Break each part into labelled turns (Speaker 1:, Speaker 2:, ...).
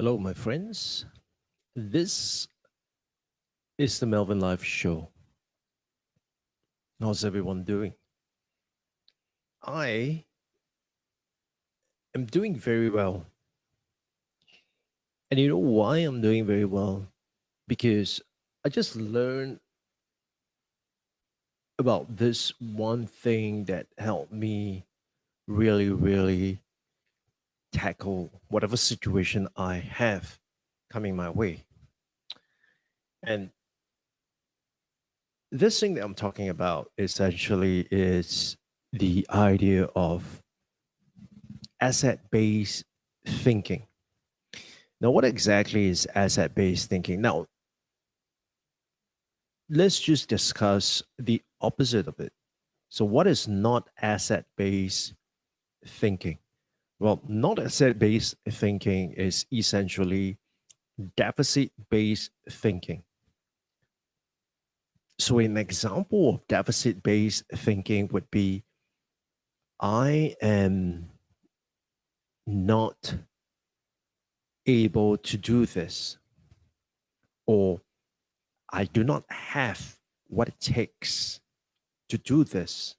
Speaker 1: Hello, my friends. This is the Melvin Live Show. How's everyone doing? I am doing very well. And you know why I'm doing very well? Because I just learned about this one thing that helped me really, really tackle whatever situation I have coming my way. And this thing that I'm talking about essentially is the idea of asset based thinking. Now, what exactly is asset based thinking? Now, let's just discuss the opposite of it. So, what is not asset based thinking? Well, not asset based thinking is essentially deficit based thinking. So, an example of deficit based thinking would be I am not able to do this, or I do not have what it takes to do this,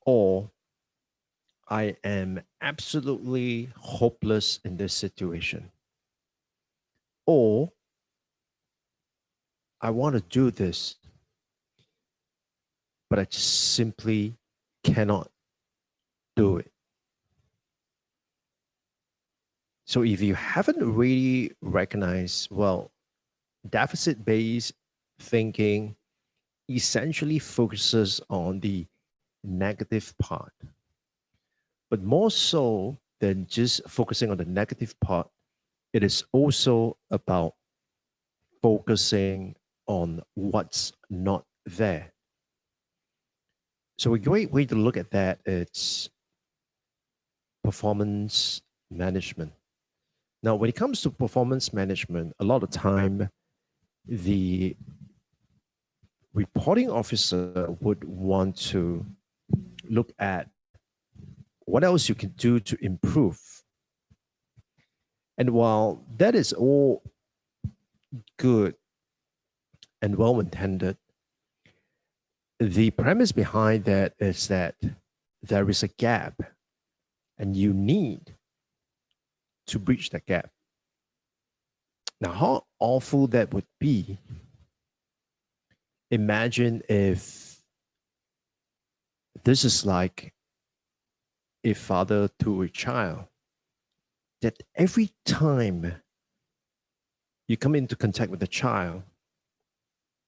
Speaker 1: or I am absolutely hopeless in this situation, or I want to do this, but I just simply cannot do it. So if you haven't really recognized, well, deficit based thinking essentially focuses on the negative part, but more so than just focusing on the negative part, it is also about focusing on what's not there. So a great way to look at that is performance management. Now, when it comes to performance management, a lot of time the reporting officer would want to look at what else you can do to improve. And while that is all good and well intended, the premise behind that is that there is a gap and you need to bridge that gap. Now, how awful that would be. Imagine if this is like a father to a child, that every time you come into contact with the child,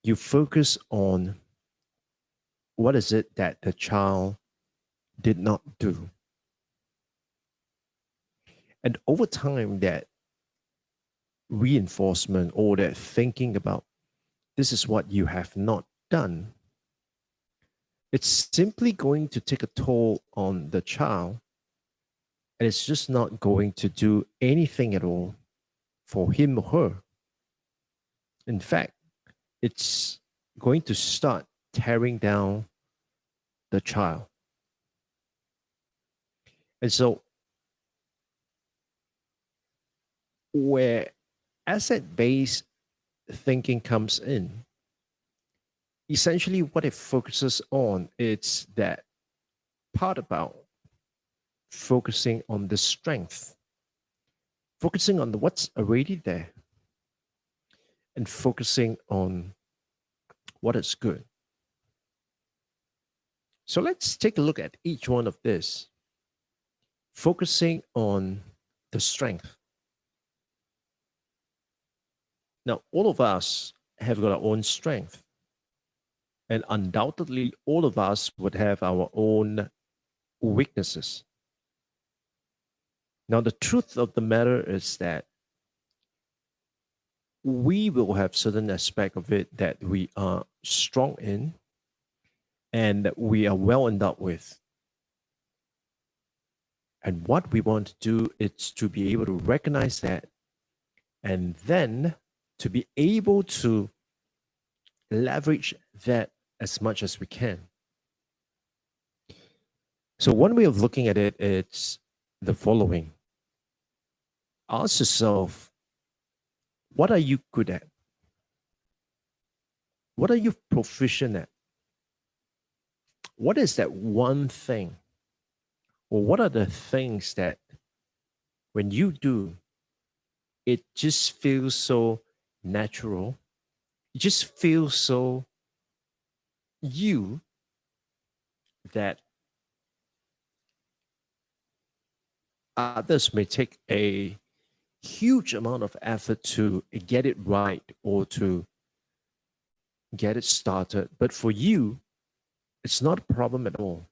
Speaker 1: you focus on what is it that the child did not do. And over time, that reinforcement or that thinking about this is what you have not done, it's simply going to take a toll on the child, and it's just not going to do anything at all for him or her. In fact, it's going to start tearing down the child. And so, where asset based thinking comes in, essentially what it focuses on is that part about focusing on the strength, focusing on what's already there, and focusing on what is good. So let's take a look at each one of this, focusing on the strength. Now, all of us have got our own strength, and undoubtedly, all of us would have our own weaknesses. Now, the truth of the matter is that we will have certain aspect of it that we are strong in and that we are well endowed with. And what we want to do is to be able to recognize that and then to be able to leverage that as much as we can. So, one way of looking at it is the following: ask yourself, what are you good at? What are you proficient at? What is that one thing? Or what are the things that when you do, it just feels so natural? It just feels so you that others may take a huge amount of effort to get it right or to get it started. But for you, it's not a problem at all.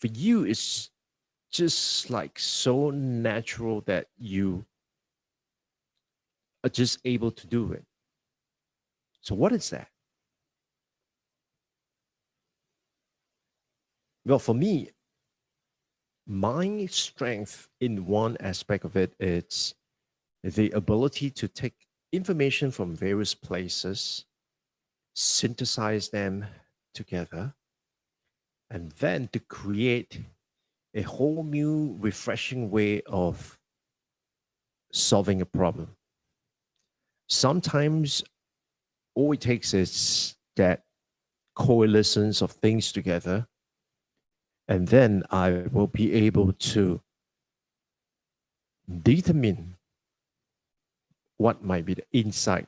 Speaker 1: For you, it's just like so natural that you are just able to do it. So, what is that? Well, for me, my strength in one aspect of it is the ability to take information from various places, synthesize them together, and then to create a whole new, refreshing way of solving a problem. Sometimes all it takes is that coalescence of things together, and then I will be able to determine what might be the insight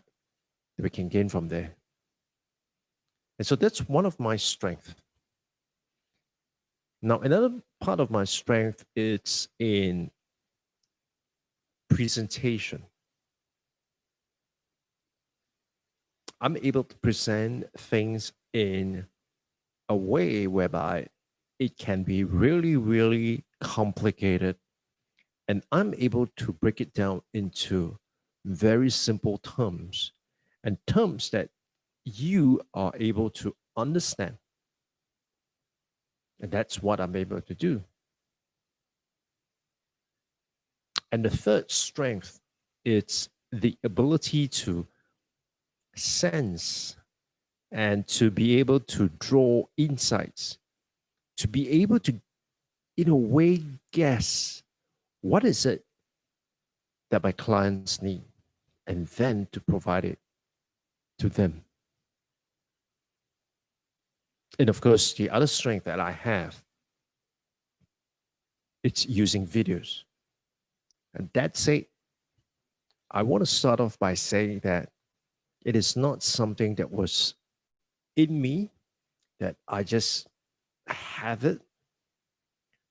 Speaker 1: that we can gain from there. And so that's one of my strengths. Now, another part of my strength is in presentation. I'm able to present things in a way whereby it can be really, really complicated. And I'm able to break it down into very simple terms and terms that you are able to understand. And that's what I'm able to do. And the third strength is the ability to sense and to be able to draw insights, to be able to, in a way, guess what is it that my clients need, and then to provide it to them. And of course, the other strength that I have, it's using videos. And that's it. I want to start off by saying that it is not something that was in me, that I just have it,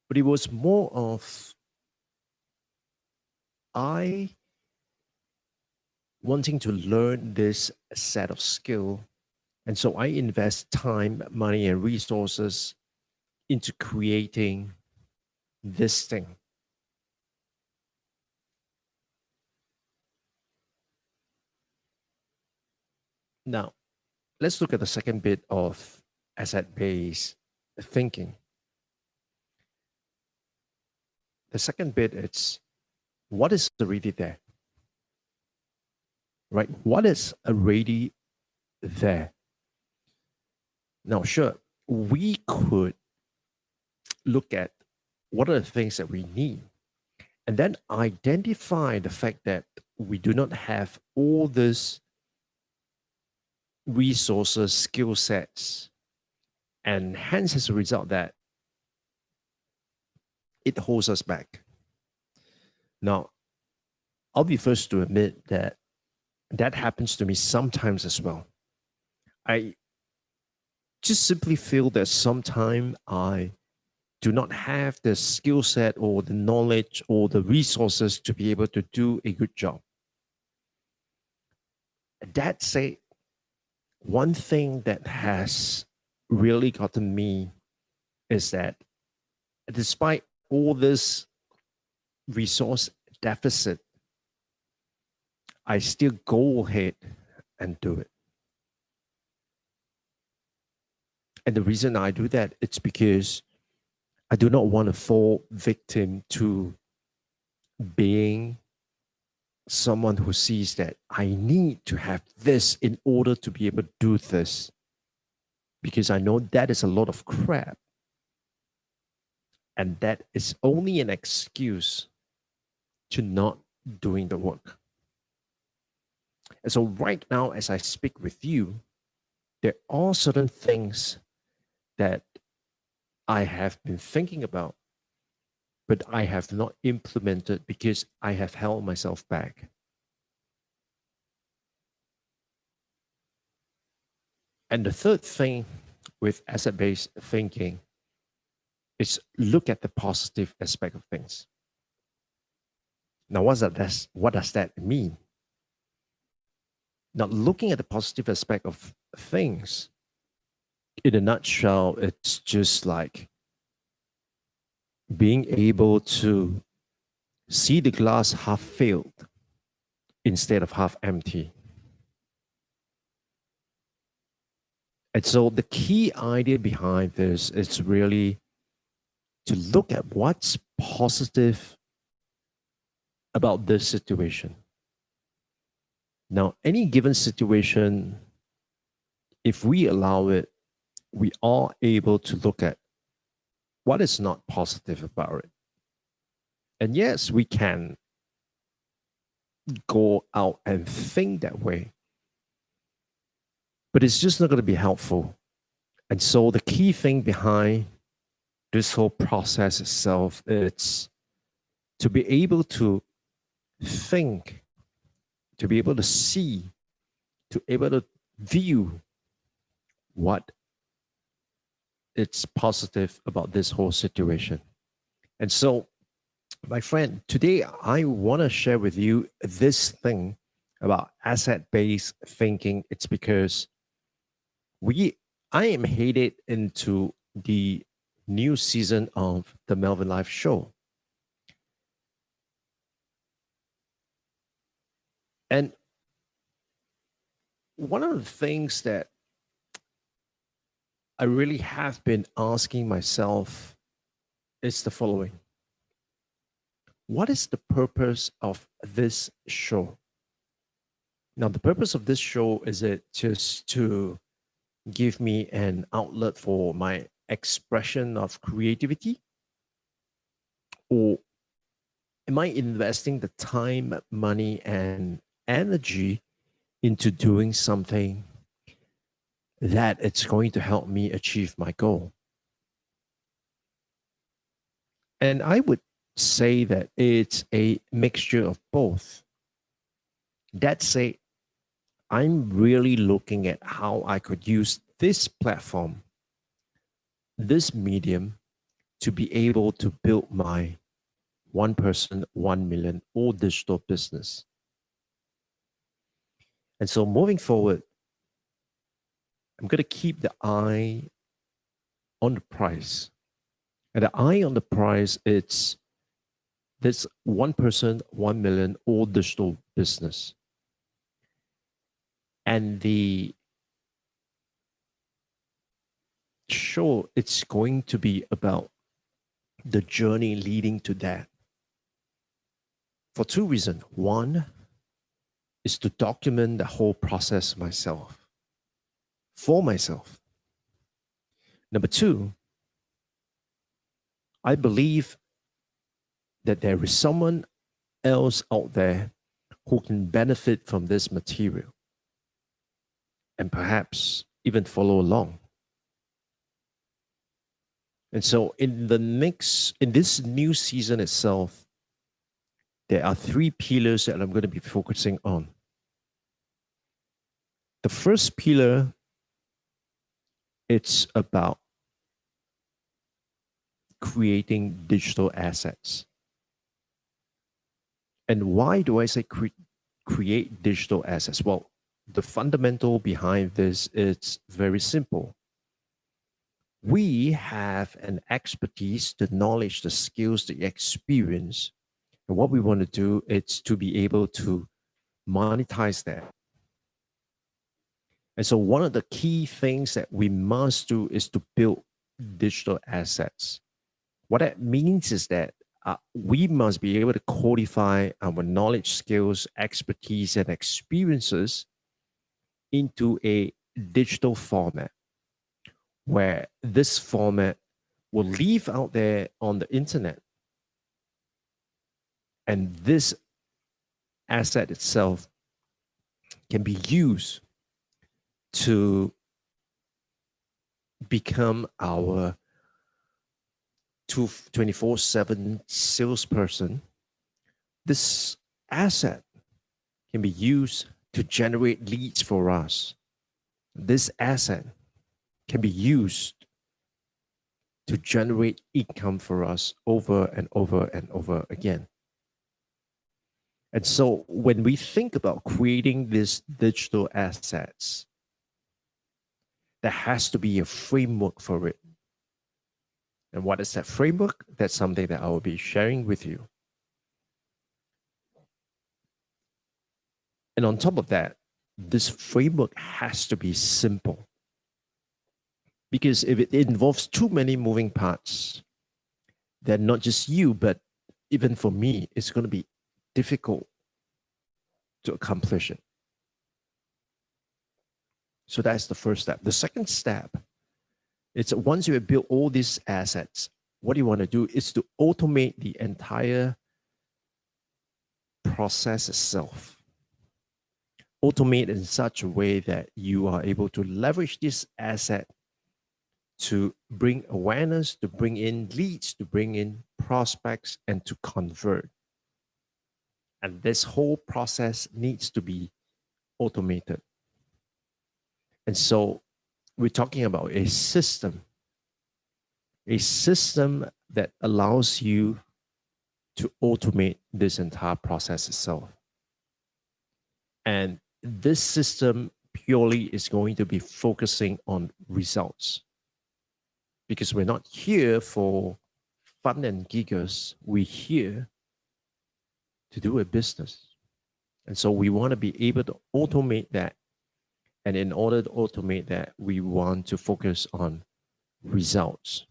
Speaker 1: but it was more of I wanting to learn this set of skill. And so I invest time, money, and resources into creating this thing. Now, let's look at the second bit of asset based thinking. The second bit is what is already there, right? What is already there? Now, sure, we could look at what are the things that we need and then identify the fact that we do not have all these resources, skill sets, and hence as a result that it holds us back. Now, I'll be first to admit that that happens to me sometimes as well. I just simply feel that sometimes I do not have the skill set or the knowledge or the resources to be able to do a good job. That said, one thing that has really gotten me is that despite all this resource deficit, I still go ahead and do it. And the reason I do that, it's because I do not want to fall victim to being someone who sees that I need to have this in order to be able to do this, because I know that is a lot of crap. And that is only an excuse to not doing the work. And so, right now, as I speak with you, there are certain things that I have been thinking about, but I have not implemented because I have held myself back. And the third thing with asset based thinking is look at the positive aspect of things. Now, what does that mean? Now, looking at the positive aspect of things, in a nutshell, it's just like being able to see the glass half filled instead of half empty. And so the key idea behind this is really to look at what's positive about this situation. Now, any given situation, if we allow it, we are able to look at what is not positive about it. And yes, we can go out and think that way, but it's just not going to be helpful. And so the key thing behind this whole process itself is to be able to think, to be able to see, to be able to view what it's positive about this whole situation. And so, my friend, today I want to share with you this thing about asset-based thinking. It's because we I am headed into the new season of the Melvin Live show. And one of the things that I really have been asking myself is the following. What is the purpose of this show? Now, the purpose of this show is it just to give me an outlet for my expression of creativity? Or am I investing the time, money, and energy into doing something that it's going to help me achieve my goal? And I would say that it's a mixture of both. That said, I'm really looking at how I could use this platform, this medium, to be able to build my one person, 1 million all digital business. And so moving forward, I'm going to keep the eye on the price. And the eye on the price, it's this one person, 1 million all digital business. And the show, it's going to be about the journey leading to that for two reasons. One is to document the whole process myself, for myself. Number two, I believe that there is someone else out there who can benefit from this material and perhaps even follow along. And so in this new season itself, there are three pillars that I'm going to be focusing on. The first pillar, it's about creating digital assets. And why do I say create digital assets? Well, the fundamental behind this is very simple. We have an expertise, the knowledge, the skills, the experience. And what we want to do is to be able to monetize that. And so one of the key things that we must do is to build digital assets. What that means is that we must be able to codify our knowledge, skills, expertise, and experiences into a digital format where this format will live out there on the internet. And this asset itself can be used to become our 24/7 salesperson. This asset can be used to generate leads for us. This asset can be used to generate income for us over and over and over again. And so when we think about creating these digital assets, there has to be a framework for it. And what is that framework? That's something that I will be sharing with you. And on top of that, this framework has to be simple. Because if it involves too many moving parts, then not just you, but even for me, it's going to be difficult to accomplish it. So that's the first step. The second step, it's once you have built all these assets, what you want to do is to automate the entire process itself. Automate in such a way that you are able to leverage this asset to bring awareness, to bring in leads, to bring in prospects, and to convert. And this whole process needs to be automated. And so we're talking about a system that allows you to automate this entire process itself. And this system purely is going to be focusing on results. Because we're not here for fun and giggles. We're here to do a business. And so we want to be able to automate that. And in order to automate that, we want to focus on results.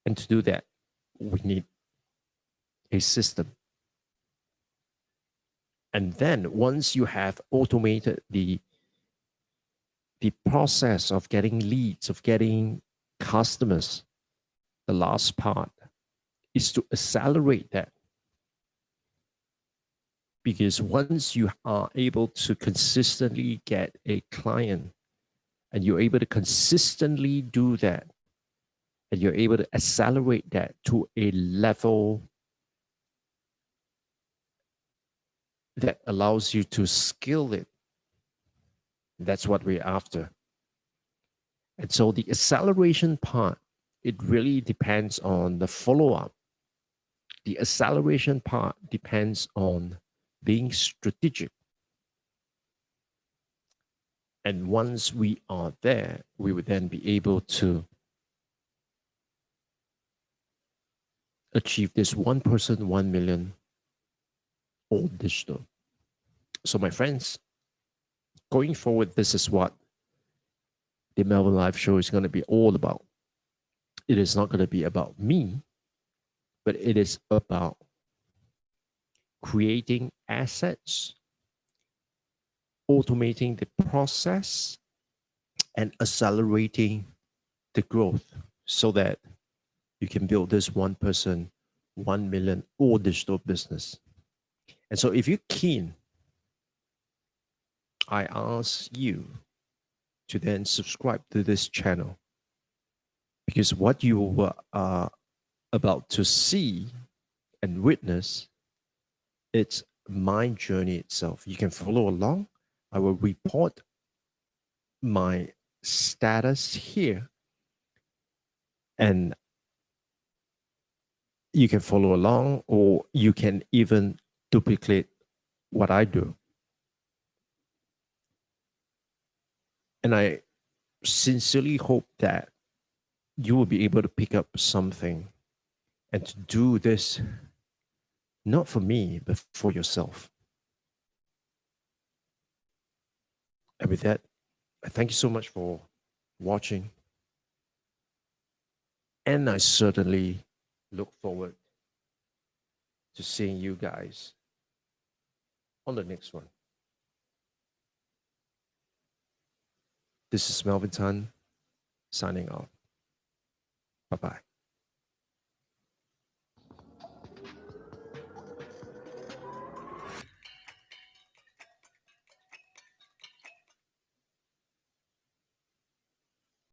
Speaker 1: And to do that, we need a system. And then once you have automated the process of getting leads, of getting customers, the last part is to accelerate that. Because once you are able to consistently get a client and you're able to consistently do that, and you're able to accelerate that to a level that allows you to scale it, that's what we're after. And so the acceleration part, it really depends on the follow-up. The acceleration part depends on being strategic. And once we are there, we would then be able to achieve this 1 person, 1 million all digital. So my friends, going forward, this is what the Melbourne Live Show is going to be all about. It is not going to be about me, but it is about creating assets, automating the process, and accelerating the growth so that you can build this 1 person, 1 million all digital business. And so if you're keen, I ask you to then subscribe to this channel, because what you are about to see and witness, it's my journey itself. You can follow along. I will report my status here, and you can follow along, or you can even duplicate what I do. And I sincerely hope that you will be able to pick up something and to do this not for me, but for yourself. And with that, I thank you so much for watching. And I certainly look forward to seeing you guys on the next one. This is Melvin Tan signing off. Bye bye.